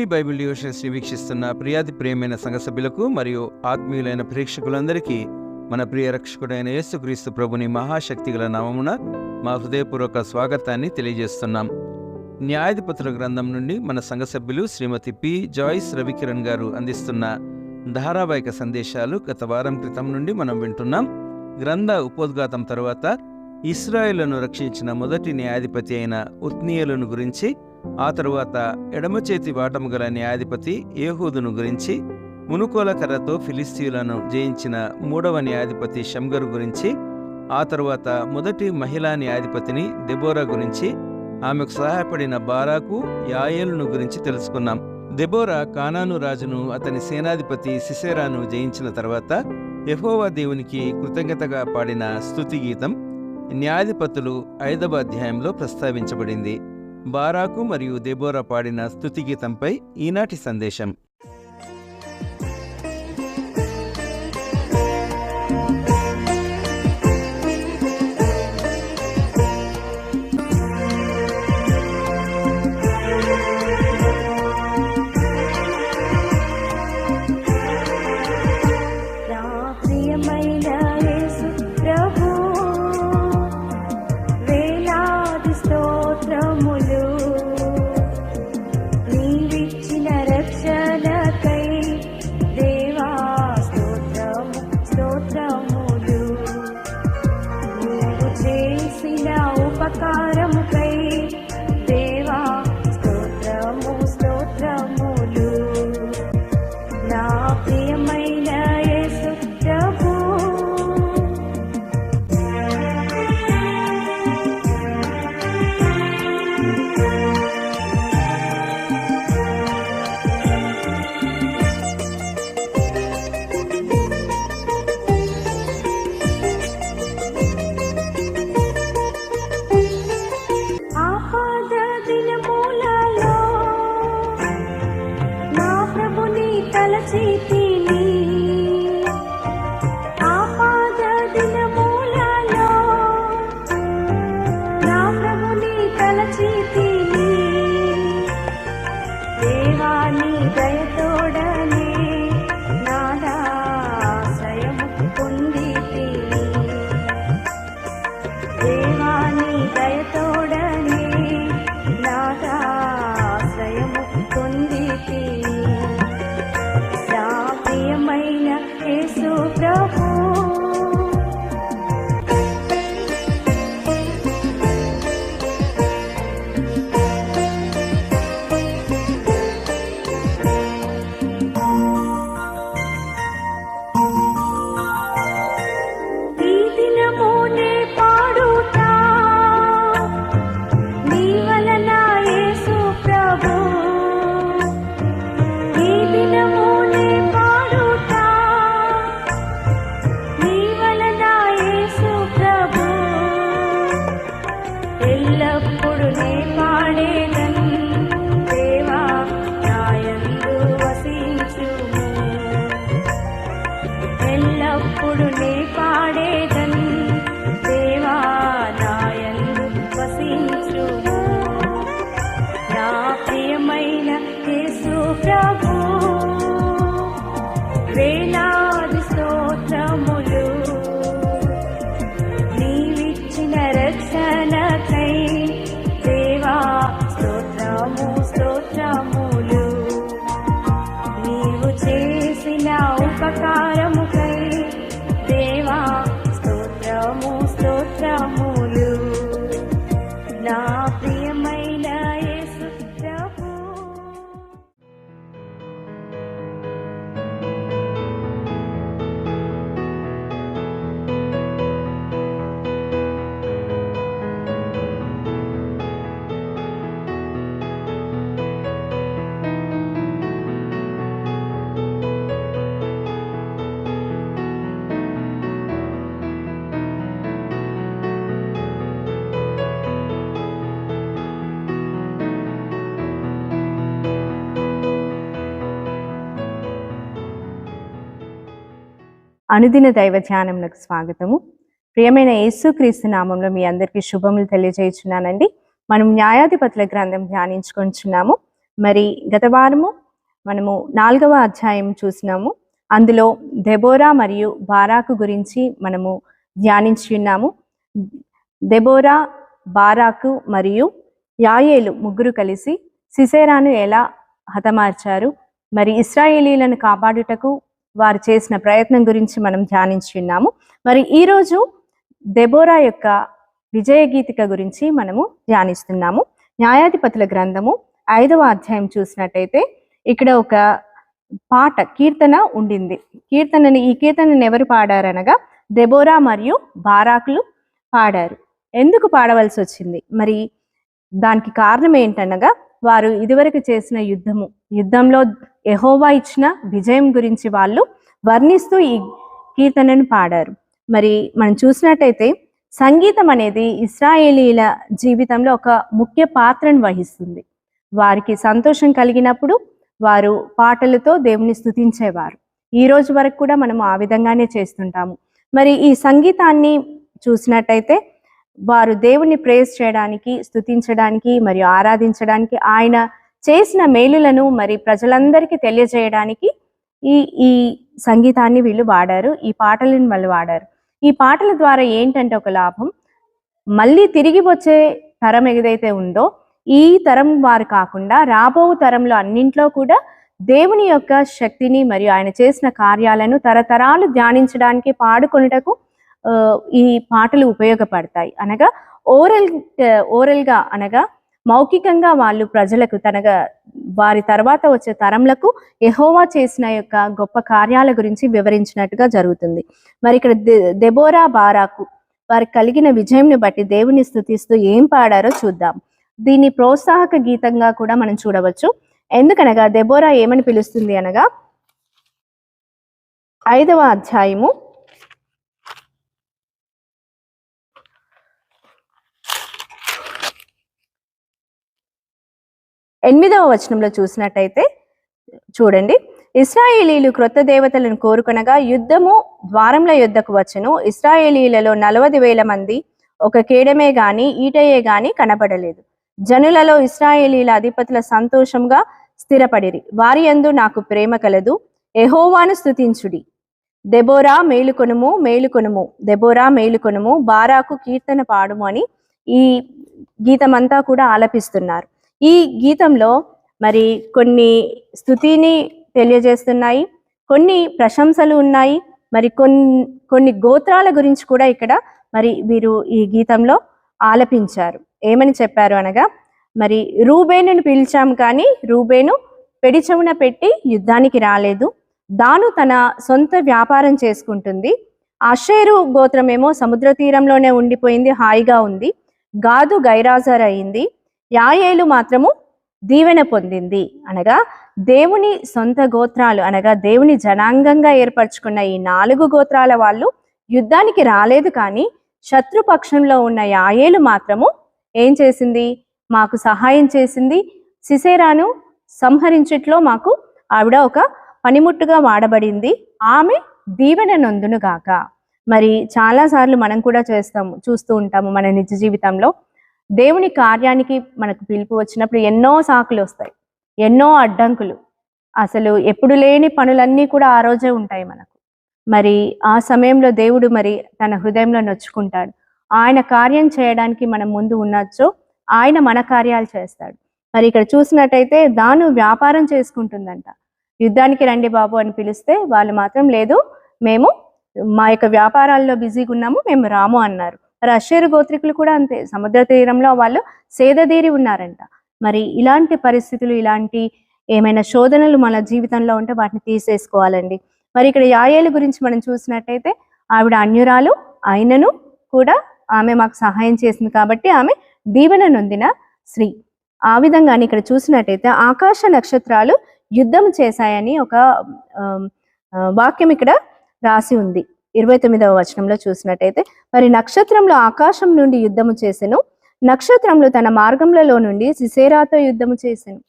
Daily Bible devotions వీక్షిస్తున్న ప్రియాతి ప్రియమైన సంఘ సభ్యులకు మరియు ఆత్మీయులైన ప్రేక్షకులందరికీ మన ప్రియ రక్షకుడైన యేసుక్రీస్తు ప్రభుని మహాశక్తిగల నామమున మా హృదయపూర్వక స్వాగతాన్ని తెలియజేస్తున్నాం. న్యాయాధిపతుల గ్రంథం నుండి మన సంఘ సభ్యులు శ్రీమతి పి. జాయిస్ రవికిరణ్ గారు అందిస్తున్న ధారావాహిక సందేశాలు గత వారం క్రితం నుండి మనం వింటున్నాం. గ్రంథ ఉపోద్ఘాతం తరువాత ఇశ్రాయేలును రక్షించిన మొదటి న్యాయాధిపతి అయిన ఉత్నీయేలును గురించి, ఆ తరువాత ఎడమ చేతి వాటము గల న్యాయాధిపతి ఏహూదును గురించి, మునుకోల కర్రతో ఫిలిస్తీయులను జయించిన మూడవ న్యాయాధిపతి షమ్గరు గురించి, ఆ తరువాత మొదటి మహిళా న్యాయాధిపతిని దెబోరా గురించి, ఆమెకు సహాయపడిన బారాకు యాయేలును గురించి తెలుసుకున్నాం. దెబోరా కానాను రాజును అతని సేనాధిపతి సిసెరాను జయించిన తర్వాత యెహోవా దేవునికి కృతజ్ఞతగా పాడిన స్తుతి గీతం న్యాయాధిపతులు 5వ అధ్యాయంలో ప్రస్తావించబడింది. బారాకు మరియు దెబోరా పాడిన స్తుతి గీతంపై ఈనాటి సందేశం. అనుదిన దైవ ధ్యానములకు స్వాగతము. ప్రియమైన యేసుక్రీస్తు నామంలో మీ అందరికీ శుభములు తెలియజేయుచున్నానండి. మనం న్యాయాధిపతుల గ్రంథం ధ్యానించుకుంటున్నాము. మరి గత వారము మనము 4వ అధ్యాయం చూసినాము. అందులో దెబోరా మరియు బారాకు గురించి మనము ధ్యానించి ఉన్నాము. దెబోరా, బారాకు మరియు యాయేలు ముగ్గురు కలిసి సిసెరాను ఎలా హతమార్చారు, మరి ఇశ్రాయేలీలను కాపాడుటకు వారు చేసిన ప్రయత్నం గురించి మనం ధ్యానించి ఉన్నాము. మరి ఈరోజు దెబోరా యొక్క విజయ గీతిక గురించి మనము ధ్యానిస్తున్నాము. న్యాయాధిపతుల గ్రంథము 5వ అధ్యాయం చూసినట్టయితే ఇక్కడ ఒక పాట, కీర్తన ఉండింది. ఈ కీర్తనను ఎవరు పాడారనగా దెబోరా మరియు బారాకులు పాడారు. ఎందుకు పాడవలసి వచ్చింది? మరి దానికి కారణం ఏంటనగా వారు ఇదివరకు చేసిన యుద్ధంలో యెహోవా ఇచ్చిన విజయం గురించి వాళ్ళు వర్ణిస్తూ ఈ కీర్తనను పాడారు. మరి మనం చూసినట్టయితే సంగీతం అనేది ఇశ్రాయేలీల జీవితంలో ఒక ముఖ్య పాత్రను వహిస్తుంది. వారికి సంతోషం కలిగినప్పుడు వారు పాటలతో దేవుని స్తుతించేవారు. ఈ రోజు వరకు కూడా మనం ఆ విధంగానే చేస్తుంటాము. మరి ఈ సంగీతాన్ని చూసినట్టయితే వారు దేవుని ప్రేజ్ చేయడానికి, స్తుతించడానికి మరియు ఆరాధించడానికి, ఆయన చేసిన మేలులను మరి ప్రజలందరికీ తెలియజేయడానికి ఈ సంగీతాన్ని వీళ్ళు వాడారు. ఈ పాటలను వాళ్ళు వాడారు. ఈ పాటల ద్వారా ఏంటంటే ఒక లాభం, మళ్ళీ తిరిగి వచ్చే తరం ఏదైతే ఉందో ఈ తరం వారు కాకుండా రాబో తరంలో అన్నింట్లో కూడా దేవుని యొక్క శక్తిని మరియు ఆయన చేసిన కార్యాలను తరతరాలు ధ్యానించడానికి, పాడుకొనుటకు ఈ పాటలు ఉపయోగపడతాయి. అనగా ఓరల్గా అనగా మౌఖికంగా వాళ్ళు ప్రజలకు వారి తర్వాత వచ్చే తరంలకు యెహోవా చేసిన యొక్క గొప్ప కార్యాల గురించి వివరించినట్టుగా జరుగుతుంది. మరి ఇక్కడ దెబోరా, బారాకు వారికి కలిగిన విజయంని బట్టి దేవుని స్తుతిస్తూ ఏం పాడారో చూద్దాం. దీన్ని ప్రోత్సాహక గీతంగా కూడా మనం చూడవచ్చు. ఎందుకనగా దెబోరా ఏమని పిలుస్తుంది అనగా 5వ అధ్యాయము 8వ వచనంలో చూసినట్టయితే చూడండి, ఇశ్రాయేలీలు క్రొత్త దేవతలను కోరుకొనగా యుద్ధము ద్వారముల యొద్దకు వచ్చెను. ఇశ్రాయేలీలలో 40,000 మంది, ఒక కేడమే గాని ఈటయే గాని కనబడలేదు. జనులలో ఇశ్రాయేలీల అధిపతుల సంతోషంగా స్థిరపడిరి. వారి యందు నాకు ప్రేమ కలదు. యెహోవాను స్తుతించుడి. దెబోరా మేలుకొనుము, మేలుకొనుము, దెబోరా మేలుకొనుము, బారాకు కీర్తన పాడుము అని ఈ గీతమంతా కూడా ఆలపిస్తున్నారు. ఈ గీతంలో మరి కొన్ని స్తుతిని తెలియజేస్తున్నాయి, కొన్ని ప్రశంసలు ఉన్నాయి, మరి కొన్ని గోత్రాల గురించి కూడా ఇక్కడ మరి వీరు ఈ గీతంలో ఆలపించారు. ఏమని చెప్పారు అనగా, మరి రూబేనును పిలిచాం కానీ రూబేను పెడి చెవున పెట్టి యుద్ధానికి రాలేదు. దాను తన సొంత వ్యాపారం చేసుకుంటుంది. ఆషేరు గోత్రమేమో సముద్ర తీరంలోనే ఉండిపోయింది, హాయిగా ఉంది. గాదు గైరాజర్ అయింది. యాయేలు మాత్రము దీవెన పొందింది. అనగా దేవుని సొంత గోత్రాలు, అనగా దేవుని జనాంగంగా ఏర్పరచుకున్న ఈ 4 గోత్రాల వాళ్ళు యుద్ధానికి రాలేదు. కానీ శత్రుపక్షంలో ఉన్న యాయేలు మాత్రము ఏం చేసింది? మాకు సహాయం చేసింది. సిసెరాను సంహరించుట్లో మాకు ఆవిడ ఒక పనిముట్టుగా వాడబడింది. ఆమె దీవెన నొందునుగాక. మరి చాలాసార్లు మనం కూడా చూస్తూ ఉంటాము మన నిజ జీవితంలో. దేవుని కార్యానికి మనకు పిలుపు వచ్చినప్పుడు ఎన్నో సాకులు వస్తాయి, ఎన్నో అడ్డంకులు, అసలు ఎప్పుడు లేని పనులన్నీ కూడా ఆ రోజే ఉంటాయి మనకు. మరి ఆ సమయంలో దేవుడు మరి తన హృదయంలో నొచ్చుకుంటాడు. ఆయన కార్యం చేయడానికి మనం ముందు ఉండొచ్చో ఆయన మన కార్యాలు చేస్తాడు. మరి ఇక్కడ చూసినట్టయితే దాను వ్యాపారం చేసుకుంటుందంట. యుద్ధానికి రండి బాబు అని పిలిస్తే వాళ్ళు మాత్రం లేదు, మేము మా యొక్క వ్యాపారాల్లో బిజీగా ఉన్నాము, మేము రాము అన్నారు. మరి అషేరు గోత్రికులు కూడా అంతే, సముద్ర తీరంలో వాళ్ళు సేదదీరి ఉన్నారంట. మరి ఇలాంటి పరిస్థితులు, ఇలాంటి ఏమైనా శోధనలు మన జీవితంలో ఉంటే వాటిని తీసేసుకోవాలండి. మరి ఇక్కడ యాయేలు గురించి మనం చూసినట్టయితే ఆవిడ అన్యురాలు అయినను కూడా ఆమె మాకు సహాయం చేసింది కాబట్టి ఆమె దీవెన నొందిన స్త్రీ. ఆ విధంగాని ఇక్కడ చూసినట్టయితే ఆకాశ నక్షత్రాలు యుద్ధం చేశాయని ఒక వాక్యం ఇక్కడ రాసి ఉంది. 29వ వచనంలో చూసినట్టయితే, మరి నక్షత్రంలో ఆకాశం నుండి యుద్ధము చేసెను, నక్షత్రములు తన మార్గములలో నుండి సిసెరాతో యుద్ధము చేసెను.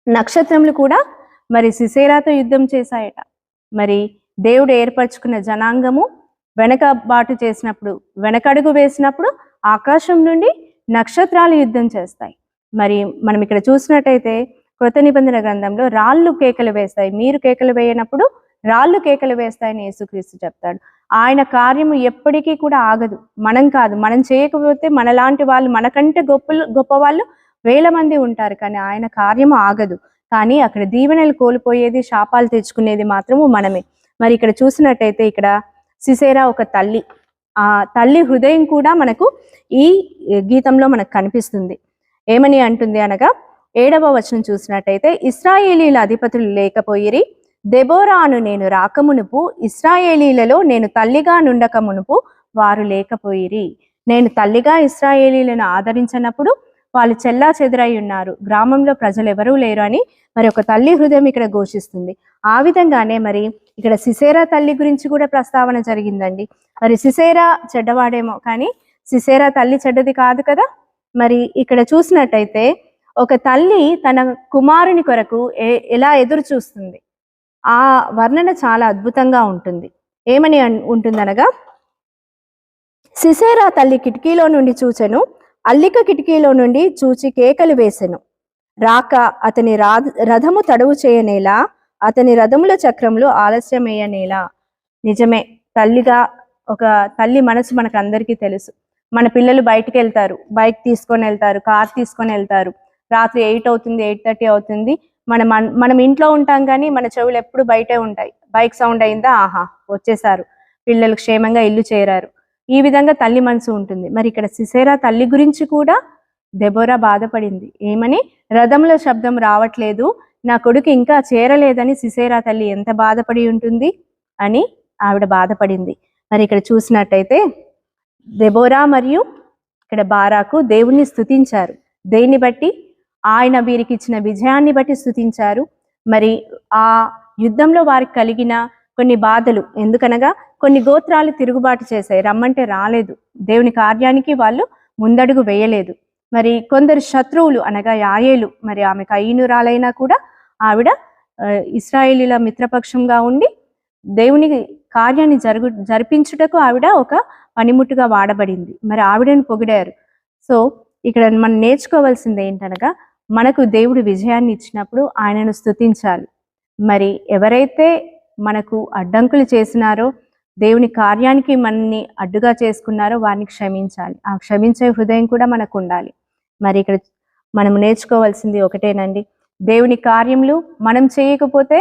నక్షత్రములు కూడా మరి సిసెరాతో యుద్ధం చేశాయట. మరి దేవుడు ఏర్పరచుకున్న జనాంగము వెనకబాటు చేసినప్పుడు, వెనకడుగు వేసినప్పుడు ఆకాశం నుండి నక్షత్రాలు యుద్ధం చేస్తాయి. మరి మనం ఇక్కడ చూసినట్టయితే కృత నిబంధన గ్రంథంలో రాళ్ళు కేకలు వేస్తాయి, మీరు కేకలు వేయనప్పుడు రాళ్ళు కేకలు వేస్తాయని యేసుక్రీస్తు చెప్తాడు. ఆయన కార్యము ఎప్పటికీ కూడా ఆగదు. మనం కాదు, మనం చేయకపోతే మనలాంటి వాళ్ళు, మనకంటే గొప్ప వాళ్ళు వేల మంది ఉంటారు, కానీ ఆయన కార్యము ఆగదు. కానీ అక్కడ దీవెనలు కోల్పోయేది, శాపాలు తెచ్చుకునేది మాత్రము మనమే. మరి ఇక్కడ చూసినట్టయితే ఇక్కడ సిసేరా ఒక తల్లి, ఆ తల్లి హృదయం కూడా మనకు ఈ గీతంలో మనకు కనిపిస్తుంది. ఏమని అంటుంది అనగా 7వ వచనం చూసినట్టయితే, ఇశ్రాయేలీల అధిపతులు లేకపోయిరి, దెబోరాను నేను రాకమునుపు, ఇశ్రాయేలీలలో నేను తల్లిగా నుండక మునుపు వారు లేకపోయిరి. నేను తల్లిగా ఇశ్రాయేలీలను ఆదరించినప్పుడు వాళ్ళు చెల్లా చెదరై ఉన్నారు, గ్రామంలో ప్రజలు ఎవరూ లేరు అని మరి ఒక తల్లి హృదయం ఇక్కడ ఘోషిస్తుంది. ఆ విధంగానే మరి ఇక్కడ సిసేరా తల్లి గురించి కూడా ప్రస్తావన జరిగిందండి. మరి సిసేరా చెడ్డవాడేమో, కానీ సిసేరా తల్లి చెడ్డది కాదు కదా. మరి ఇక్కడ చూసినట్టయితే ఒక తల్లి తన కుమారుని కొరకు ఎలా ఎదురు చూస్తుంది, ఆ వర్ణన చాలా అద్భుతంగా ఉంటుంది. ఏమని ఉంటుందనగా, సిసేరా తల్లి కిటికీలో నుండి చూచెను, అల్లిక కిటికీలో నుండి చూచి కేకలు వేసెను, రాక అతని రథము తడువు చేయనేలా, అతని రథముల చక్రములు ఆలస్యమయ్యనేలా. నిజమే, తల్లిగా ఒక తల్లి మనసు మనకు అందరికీ తెలుసు. మన పిల్లలు బయటికి వెళ్తారు, బైక్ తీసుకొని వెళ్తారు, కార్ తీసుకొని వెళ్తారు, రాత్రి 8 అవుతుంది, 8:30 అవుతుంది, మనం ఇంట్లో ఉంటాం కానీ మన చెవులు ఎప్పుడు బయటే ఉంటాయి. బైక్ సౌండ్ అయిందా, ఆహా వచ్చేసారు, పిల్లలు క్షేమంగా ఇల్లు చేరారు. ఈ విధంగా తల్లి మనసు ఉంటుంది. మరి ఇక్కడ సిసేరా తల్లి గురించి కూడా దెబోరా బాధపడింది. ఏమని, రథముల శబ్దం రావట్లేదు, నా కొడుకు ఇంకా చేరలేదని సిసేరా తల్లి ఎంత బాధపడి ఉంటుంది అని ఆవిడ బాధపడింది. మరి ఇక్కడ చూసినట్టయితే దెబోరా మరియు ఇక్కడ బారాకు దేవుణ్ణి స్తుతించారు. దేన్ని బట్టి? ఆయన వీరికి ఇచ్చిన విజయాన్ని బట్టి స్తుతించారు. మరి ఆ యుద్ధంలో వారికి కలిగిన కొన్ని బాధలు, ఎందుకనగా కొన్ని గోత్రాలు తిరుగుబాటు చేశాయి, రమ్మంటే రాలేదు, దేవుని కార్యానికి వాళ్ళు ముందడుగు వేయలేదు. మరి కొందరు శత్రువులు అనగా యాయేలు, మరి ఆమె కయీనురాలైనా కూడా ఆవిడ ఇశ్రాయేలీల మిత్రపక్షంగా ఉండి దేవుని కార్యాన్ని జరిపించుటకు ఆవిడ ఒక పనిముట్టుగా వాడబడింది. మరి ఆవిడని పొగిడారు. సో ఇక్కడ మనం నేర్చుకోవాల్సింది ఏంటనగా, మనకు దేవుడు విజయాన్ని ఇచ్చినప్పుడు ఆయనను స్తుతించాలి. మరి ఎవరైతే మనకు అడ్డంకులు చేసినారో, దేవుని కార్యానికి మనల్ని అడ్డుగా చేసుకున్నారో వారిని క్షమించాలి. ఆ క్షమించే హృదయం కూడా మనకు ఉండాలి. మరి ఇక్కడ మనం నేర్చుకోవాల్సింది ఒకటేనండి, దేవుని కార్యములు మనం చేయకపోతే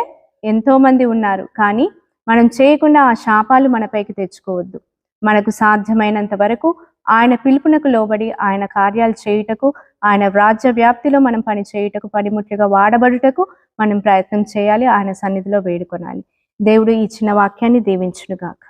ఎంతో మంది ఉన్నారు, కానీ మనం చేయకుండా ఆ శాపాలు మనపైకి తెచ్చుకోవద్దు. మనకు సాధ్యమైనంత వరకు ఆయన పిలుపునకు లోబడి ఆయన కార్యాలు చేయుటకు, ఆయన రాజ్య వ్యాప్తిలో మనం పని చేయుటకు, పనిముట్లుగా వాడబడుటకు మనం ప్రయత్నం చేయాలి, ఆయన సన్నిధిలో వేడుకొనాలి. దేవుడు ఈ చిన్న వాక్యాన్ని దీవించునుగాక.